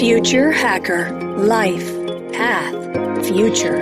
Future Hacker. Life. Path. Future.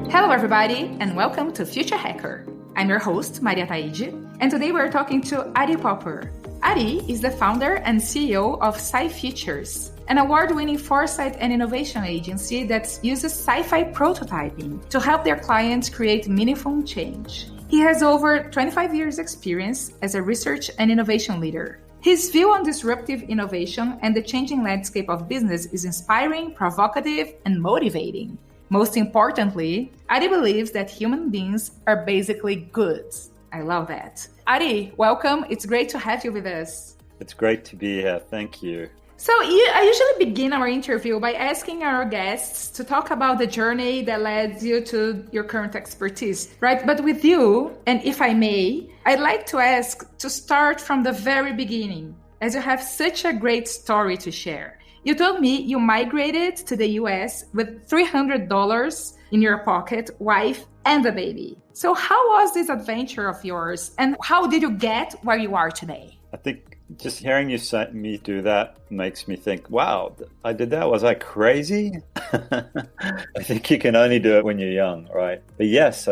Hello, everybody, and welcome to Future Hacker. I'm your host, Maria Taide, and today we're talking to Ari Popper. Ari is the founder and CEO of Sci-Futures, an award-winning foresight and innovation agency that uses sci-fi prototyping to help their clients create meaningful change. He has over 25 years' experience as a research and innovation leader. His view on disruptive innovation and the changing landscape of business is inspiring, provocative, and motivating. Most importantly, Ari believes that human beings are basically good. I love that. Ari, welcome. It's great to have you with us. It's great to be here. Thank you. So I usually begin our interview by asking our guests to talk about the journey that led you to your current expertise, right? But with you, and if I may, I'd like to ask to start from the very beginning, as you have such a great story to share. You told me you migrated to the US with $300 in your pocket, wife, and a baby. So how was this adventure of yours, and how did you get where you are today? I think just hearing me do that makes me think, wow, I did that? Was I crazy? I think you can only do it when you're young, right? But yes,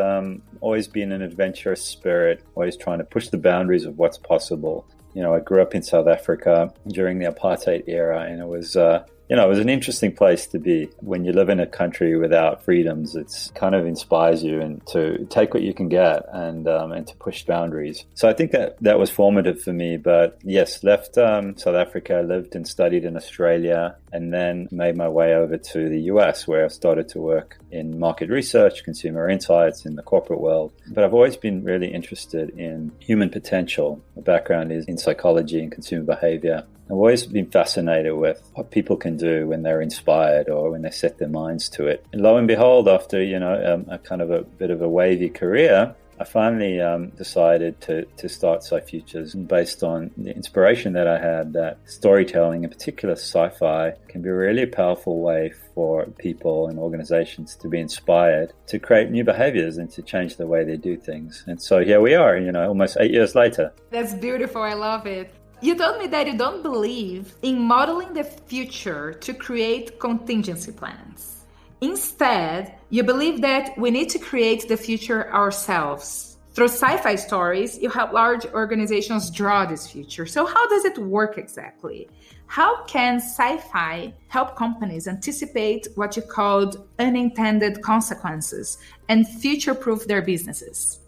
always been an adventurous spirit, always trying to push the boundaries of what's possible. You know, I grew up in South Africa during the apartheid era, and it was an interesting place to be. When you live in a country without freedoms, it's kind of inspires you and to take what you can get and to push boundaries. So I think that was formative for me. But yes, left South Africa, lived and studied in Australia, and then made my way over to the US, where I started to work in market research, consumer insights in the corporate world. But I've always been really interested in human potential. My background is in psychology and consumer behavior. I've always been fascinated with what people can do when they're inspired or when they set their minds to it. And lo and behold, after, a kind of a bit of a wavy career, I finally decided to start Sci-Futures based on the inspiration that I had that storytelling, in particular sci-fi, can be a really powerful way for people and organizations to be inspired to create new behaviors and to change the way they do things. And so here we are, almost 8 years later. That's beautiful. I love it. You told me that you don't believe in modeling the future to create contingency plans. Instead, you believe that we need to create the future ourselves. Through sci-fi stories, you help large organizations draw this future. So how does it work exactly? How can sci-fi help companies anticipate what you called unintended consequences and future-proof their businesses?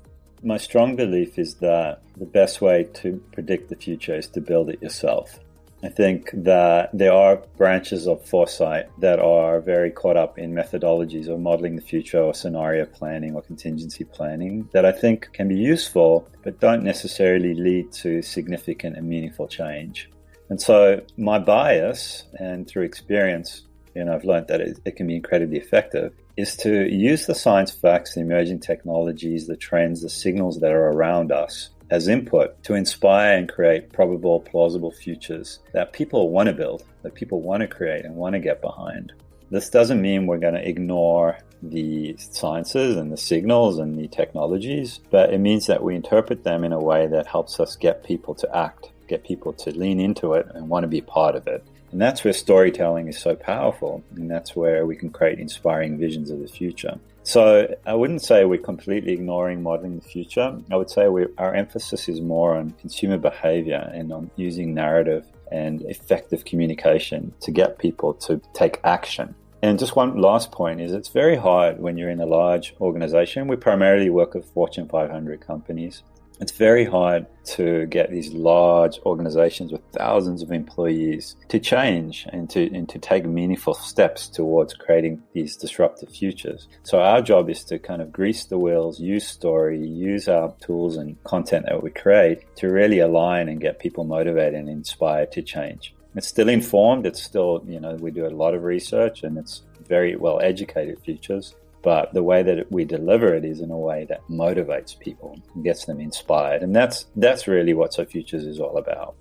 My strong belief is that the best way to predict the future is to build it yourself. I think that there are branches of foresight that are very caught up in methodologies of modeling the future or scenario planning or contingency planning that I think can be useful, but don't necessarily lead to significant and meaningful change. And so my bias, and through experience, I've learned that it can be incredibly effective, is to use the science facts, the emerging technologies, the trends, the signals that are around us as input to inspire and create probable, plausible futures that people want to build, that people want to create and want to get behind. This doesn't mean we're going to ignore the sciences and the signals and the technologies, but it means that we interpret them in a way that helps us get people to act, get people to lean into it and want to be part of it. And that's where storytelling is so powerful, and that's where we can create inspiring visions of the future. So I wouldn't say we're completely ignoring modeling the future. I would say our emphasis is more on consumer behavior and on using narrative and effective communication to get people to take action. And just one last point is it's very hard when you're in a large organization. We primarily work with Fortune 500 companies. It's very hard to get these large organizations with thousands of employees to change and to take meaningful steps towards creating these disruptive futures. So our job is to kind of grease the wheels, use story, use our tools and content that we create to really align and get people motivated and inspired to change. It's still informed. It's still, we do a lot of research and it's very well educated futures. But the way that we deliver it is in a way that motivates people and gets them inspired. And that's really what Sci-Futures is all about.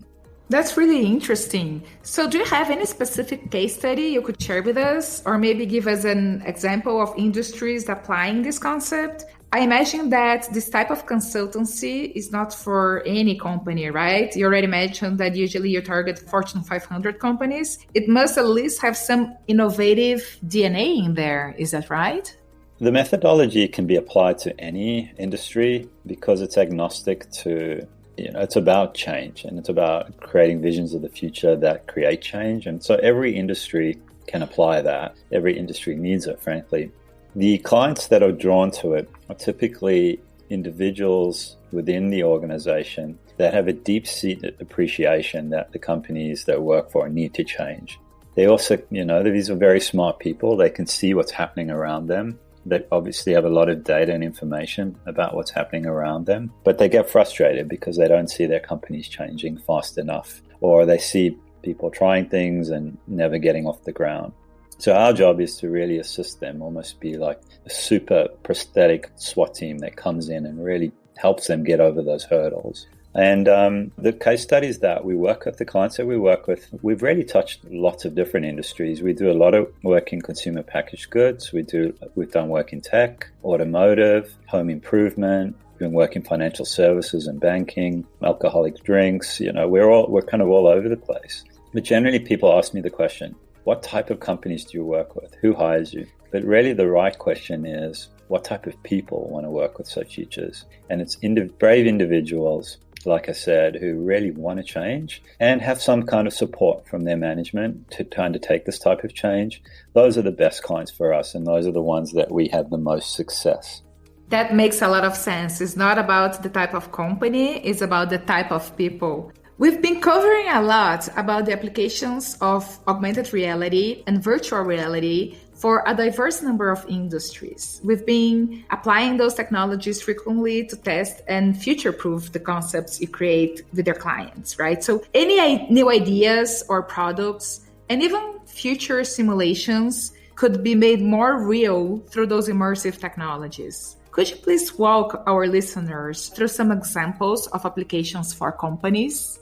That's really interesting. So do you have any specific case study you could share with us, or maybe give us an example of industries applying this concept? I imagine that this type of consultancy is not for any company, right? You already mentioned that usually you target Fortune 500 companies. It must at least have some innovative DNA in there. Is that right? The methodology can be applied to any industry because it's agnostic to, it's about change and it's about creating visions of the future that create change. And so every industry can apply that. Every industry needs it, frankly. The clients that are drawn to it are typically individuals within the organization that have a deep-seated appreciation that the companies that work for need to change. They also, these are very smart people. They can see what's happening around them. They obviously have a lot of data and information about what's happening around them, but they get frustrated because they don't see their companies changing fast enough, or they see people trying things and never getting off the ground. So our job is to really assist them, almost be like a super prosthetic SWAT team that comes in and really helps them get over those hurdles. And the case studies that we work with, the clients that we work with, we've really touched lots of different industries. We do a lot of work in consumer packaged goods. We've done work in tech, automotive, home improvement. We've been working financial services and banking, alcoholic drinks. We're kind of all over the place. But generally, people ask me the question, what type of companies do you work with? Who hires you? But really the right question is, what type of people want to work with Sci-Futures? And it's brave individuals, like I said, who really want to change and have some kind of support from their management to undertake this type of change. Those are the best clients for us, and those are the ones that we have the most success. That makes a lot of sense. It's not about the type of company, it's about the type of people. We've been covering a lot about the applications of augmented reality and virtual reality for a diverse number of industries. We've been applying those technologies frequently to test and future-proof the concepts you create with your clients, right? So any new ideas or products and even future simulations could be made more real through those immersive technologies. Could you please walk our listeners through some examples of applications for companies?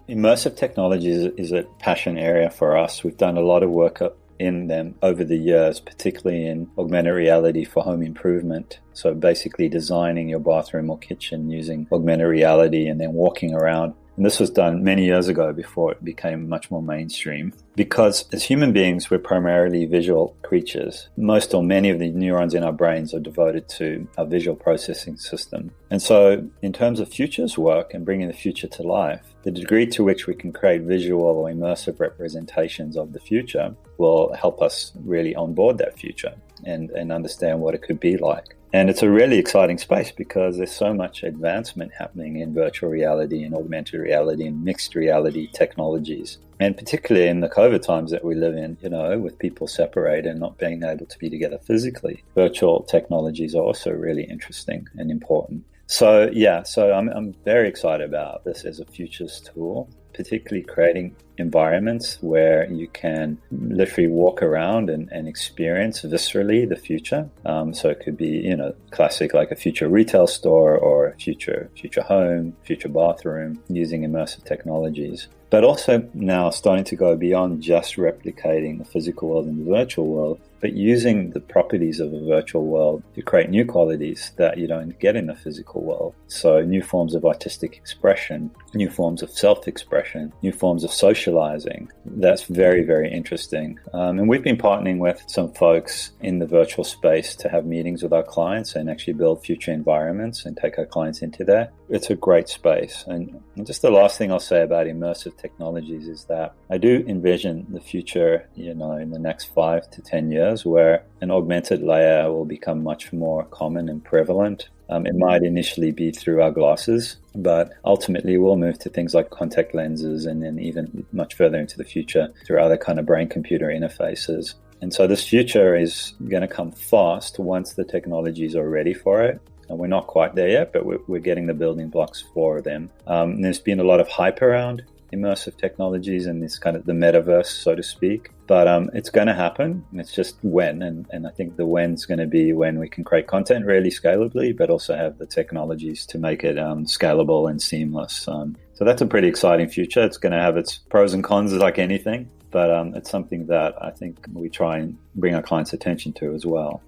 Immersive technology is a passion area for us. We've done a lot of work in them over the years, particularly in augmented reality for home improvement. So basically designing your bathroom or kitchen using augmented reality and then walking around. And this was done many years ago before it became much more mainstream. Because as human beings, we're primarily visual creatures. Most or many of the neurons in our brains are devoted to our visual processing system. And so in terms of futures work and bringing the future to life, the degree to which we can create visual or immersive representations of the future will help us really onboard that future and understand what it could be like. And it's a really exciting space because there's so much advancement happening in virtual reality and augmented reality and mixed reality technologies. And particularly in the COVID times that we live in, with people separated and not being able to be together physically, virtual technologies are also really interesting and important. So I'm very excited about this as a futures tool, particularly creating environments where you can literally walk around and experience viscerally the future. So it could be, classic like a future retail store or a future home, future bathroom using immersive technologies. But also now starting to go beyond just replicating the physical world and the virtual world, but using the properties of a virtual world to create new qualities that you don't get in the physical world. So new forms of artistic expression, new forms of self-expression, new forms of socializing. That's very, very interesting. And we've been partnering with some folks in the virtual space to have meetings with our clients and actually build future environments and take our clients into that. It's a great space. And just the last thing I'll say about immersive technologies is that I do envision the future, in the next 5 to 10 years, where an augmented layer will become much more common and prevalent. It might initially be through our glasses, but ultimately we'll move to things like contact lenses and then even much further into the future through other kind of brain-computer interfaces. And so this future is going to come fast once the technologies are ready for it. And we're not quite there yet, but we're getting the building blocks for them. There's been a lot of hype around immersive technologies and this kind of the metaverse, so to speak. But it's going to happen. It's just when. And I think the when's going to be when we can create content really scalably, but also have the technologies to make it scalable and seamless. So that's a pretty exciting future. It's going to have its pros and cons like anything, but it's something that I think we try and bring our clients' attention to as well.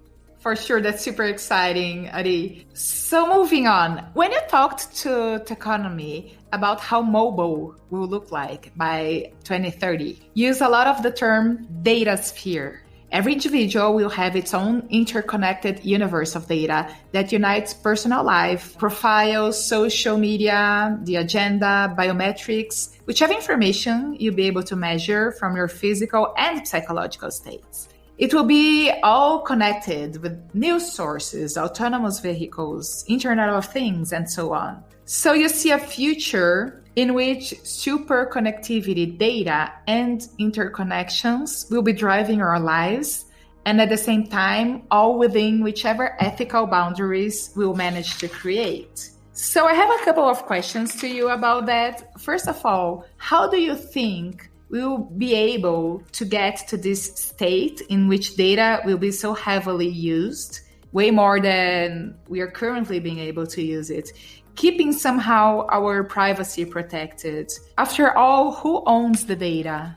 For sure, that's super exciting, Ari. So moving on, when you talked to Techonomy about how mobile will look like by 2030, you use a lot of the term data sphere. Every individual will have its own interconnected universe of data that unites personal life, profiles, social media, the agenda, biometrics, whichever information you'll be able to measure from your physical and psychological states. It will be all connected with news sources, autonomous vehicles, Internet of Things, and so on. So you see a future in which super connectivity data and interconnections will be driving our lives, and at the same time, all within whichever ethical boundaries we'll manage to create. So I have a couple of questions to you about that. First of all, how do you think we'll be able to get to this state in which data will be so heavily used, way more than we are currently being able to use it, keeping somehow our privacy protected? After all, who owns the data?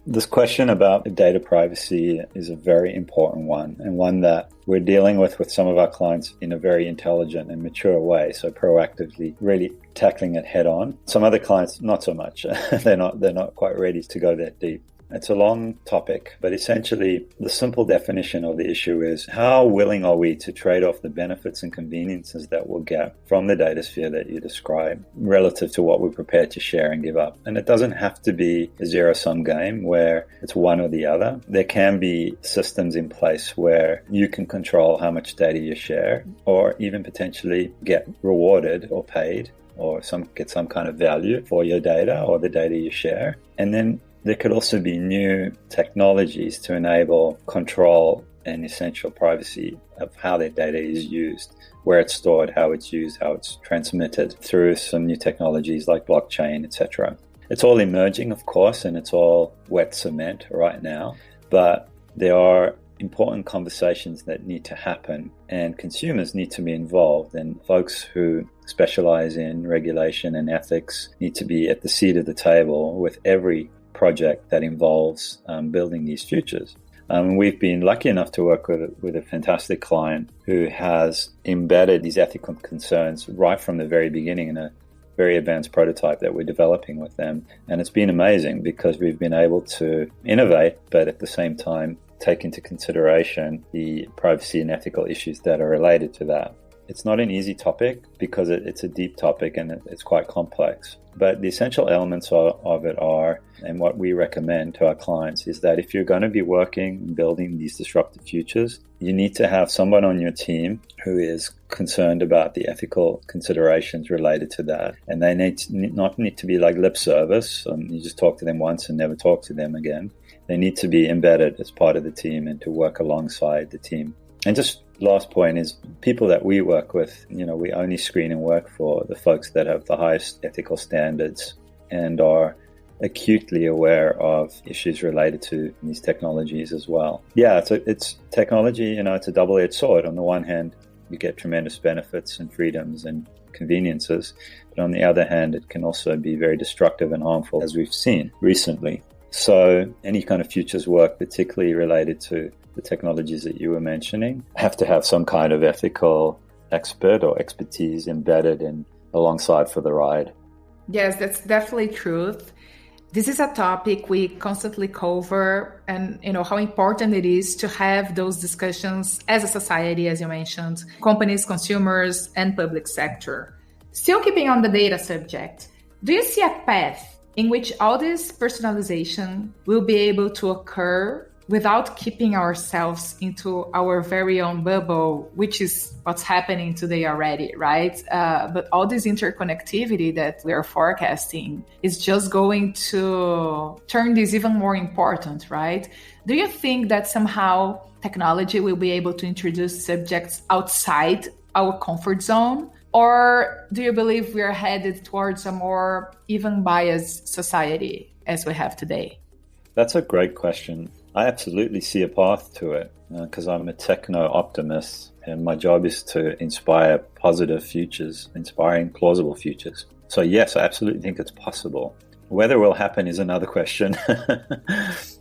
This question about data privacy is a very important one, and one that we're dealing with some of our clients in a very intelligent and mature way. So proactively really tackling it head on. Some other clients, not so much. They're not quite ready to go that deep. It's a long topic, but essentially the simple definition of the issue is how willing are we to trade off the benefits and conveniences that we'll get from the data sphere that you describe relative to what we're prepared to share and give up. And it doesn't have to be a zero-sum game where it's one or the other. There can be systems in place where you can control how much data you share, or even potentially get rewarded or paid, or get some kind of value for your data or the data you share. And then there could also be new technologies to enable control and essential privacy of how that data is used, where it's stored, how it's used, how it's transmitted through some new technologies like blockchain, etc. It's all emerging, of course, and it's all wet cement right now, but there are important conversations that need to happen, and consumers need to be involved, and folks who specialize in regulation and ethics need to be at the seat of the table with every project that involves building these futures. We've been lucky enough to work with a fantastic client who has embedded these ethical concerns right from the very beginning in a very advanced prototype that we're developing with them. And it's been amazing because we've been able to innovate, but at the same time take into consideration the privacy and ethical issues that are related to that. It's not an easy topic because it's a deep topic and it's quite complex. But the essential elements of it are, and what we recommend to our clients is that if you're going to be working and building these disruptive futures, you need to have someone on your team who is concerned about the ethical considerations related to that. And they not need to be like lip service, and you just talk to them once and never talk to them again. They need to be embedded as part of the team and to work alongside the team. And just last point is people that we work with, we only screen and work for the folks that have the highest ethical standards and are acutely aware of issues related to these technologies as well. Yeah, it's technology, it's a double-edged sword. On the one hand, you get tremendous benefits and freedoms and conveniences, but on the other hand, it can also be very destructive and harmful, as we've seen recently. So any kind of futures work, particularly related to the technologies that you were mentioning, have to have some kind of ethical expert or expertise embedded in alongside for the ride. Yes, that's definitely truth. This is a topic we constantly cover, and how important it is to have those discussions as a society, as you mentioned, companies, consumers, and public sector. Still keeping on the data subject, do you see a path in which all this personalization will be able to occur without keeping ourselves into our very own bubble, which is what's happening today already, right? But all this interconnectivity that we are forecasting is just going to turn this even more important, right? Do you think that somehow technology will be able to introduce subjects outside our comfort zone? Or do you believe we are headed towards a more even biased society as we have today? That's a great question. I absolutely see a path to it because I'm a techno-optimist and my job is to inspire positive futures, inspiring plausible futures. So yes, I absolutely think it's possible. Whether it will happen is another question.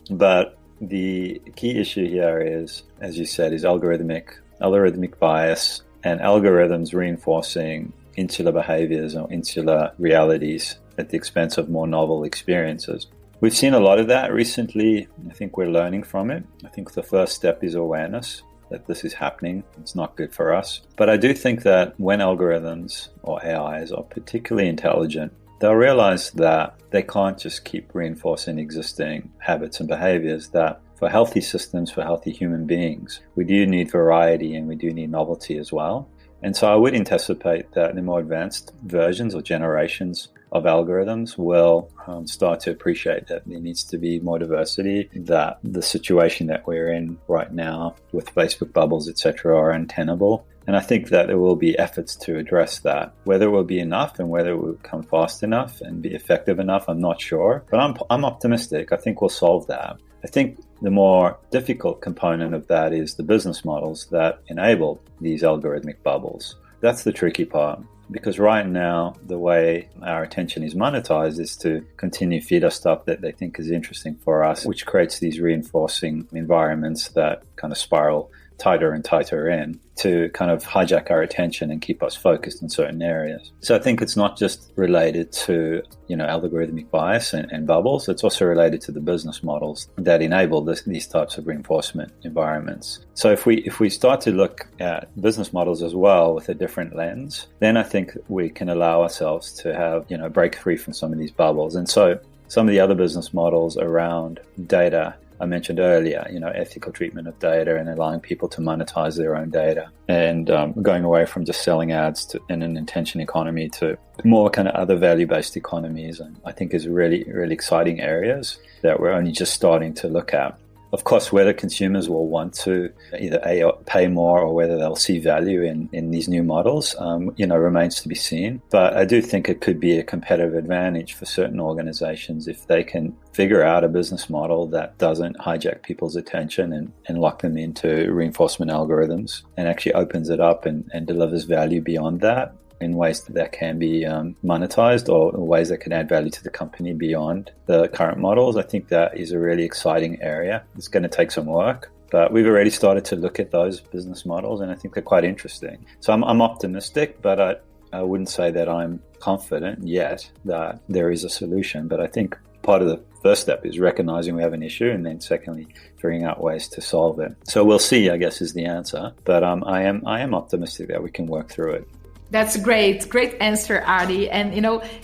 But the key issue here is, as you said, is algorithmic algorithmic bias and algorithms reinforcing insular behaviors or insular realities at the expense of more novel experiences. We've seen a lot of that recently. I think we're learning from it. I think the first step is awareness that this is happening. It's not good for us. But I do think that when algorithms or AIs are particularly intelligent, they'll realize that they can't just keep reinforcing existing habits and behaviors, that for healthy systems, for healthy human beings, we do need variety and we do need novelty as well. And so I would anticipate that the more advanced versions or generations of algorithms will start to appreciate that there needs to be more diversity, that the situation that we're in right now with Facebook bubbles, etc., are untenable. And I think that there will be efforts to address that. Whether it will be enough and whether it will come fast enough and be effective enough, I'm not sure. But I'm optimistic. I think we'll solve that. I think the more difficult component of that is the business models that enable these algorithmic bubbles. That's the tricky part. Because right now, the way our attention is monetized is to continue feed us stuff that they think is interesting for us, which creates these reinforcing environments that kind of spiral tighter and tighter in to kind of hijack our attention and keep us focused in certain areas. So I think it's not just related to, algorithmic bias and bubbles. It's also related to the business models that enable these types of reinforcement environments. So if we start to look at business models as well with a different lens, then I think we can allow ourselves to have, break free from some of these bubbles. And so some of the other business models around data I mentioned earlier, ethical treatment of data and allowing people to monetize their own data and going away from just selling ads in an intention economy to more kind of other value-based economies, and I think is really, really exciting areas that we're only just starting to look at. Of course, whether consumers will want to either pay more or whether they'll see value in these new models, remains to be seen. But I do think it could be a competitive advantage for certain organizations if they can figure out a business model that doesn't hijack people's attention and lock them into reinforcement algorithms and actually opens it up and delivers value beyond that in ways that can be monetized or ways that can add value to the company beyond the current models. I think that is a really exciting area. It's going to take some work, but we've already started to look at those business models, and I think they're quite interesting. So I'm optimistic, but I wouldn't say that I'm confident yet that there is a solution. But I think part of the first step is recognizing we have an issue, and then secondly, figuring out ways to solve it. So we'll see, I guess, is the answer. But I am optimistic that we can work through it. That's great. Great answer, Ari. And,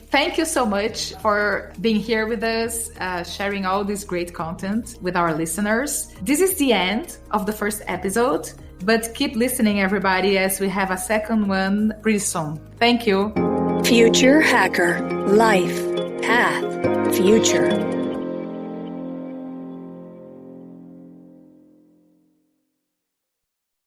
thank you so much for being here with us, sharing all this great content with our listeners. This is the end of the first episode, but keep listening, everybody, as we have a second one pretty soon. Thank you. Future Hacker. Life. Path. Future.